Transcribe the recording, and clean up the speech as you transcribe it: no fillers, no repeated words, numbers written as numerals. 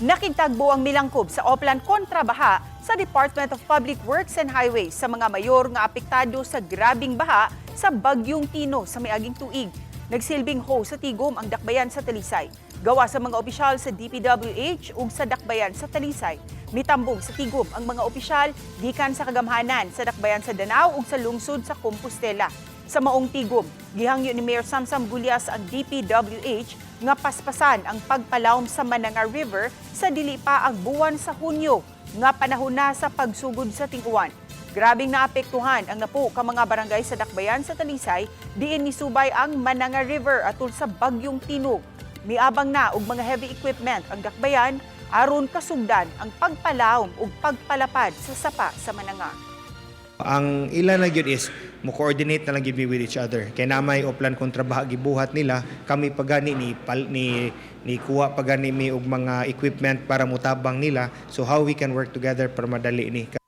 Nakitagbo ang milangkob sa Oplan kontrabaha sa Department of Public Works and Highways sa mga mayor nga apektado sa grabing baha sa Bagyong Tino sa miaging tuig. Nagsilbing host sa tigom ang dakbayan sa Talisay. Gawa sa mga opisyal sa DPWH ug sa dakbayan sa Talisay. Mitambong sa tigom ang mga opisyal gikan sa kagamhanan sa dakbayan sa Danao ug sa lungsod sa Compostela. Sa maong tigom, gihangyo ni Mayor Samsam Gulyas ang DPWH nga paspasan ang pagpalawom sa Mananga River sa dili pa ang buwan sa Hunyo nga panahon na sa pagsugod sa ting-uwan. Grabing naapektuhan ang napo ka mga barangay sa dakbayan sa Talisay diin nisubay ang Mananga River atol sa Bagyong Tino. Miabang na og mga heavy equipment ang dakbayan aron kasugdan ang pagpalawom ug pagpalapad sa sapa sa Mananga. Ang ilan na yun is mo-coordinate na lang yun with each other. Kaya namay Oplan kontrabaha gibuhat nila, kami pagani ni kuha pagani mi og mga equipment para mutabang nila. So how we can work together para madali ni.